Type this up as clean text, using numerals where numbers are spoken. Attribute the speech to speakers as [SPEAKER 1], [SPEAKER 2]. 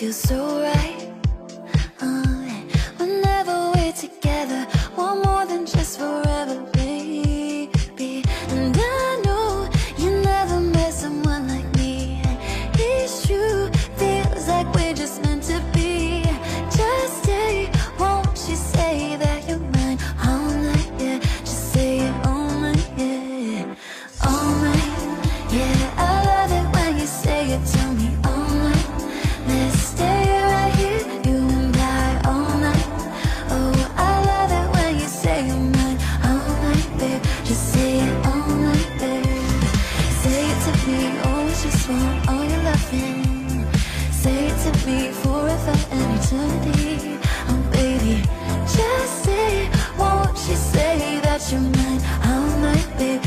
[SPEAKER 1] feels so right. Whenever we're together, want more than just forever, baby. And I know you never met someone like me. It's true, feels like we're just meant to be. Just say, won't you say that you're mine all night, yeah. Just say it all night, yeah. All night, yeah. I love it when you say it to me all night. Let's stay right here, you and I, all night. Oh, I love it when you say you're mine all night, babe. Just say it all night, babe. Say it to me, always just want all your loving. Say it to me forever and eternity. Oh, baby, just say, won't you say that you're mine all night, babe.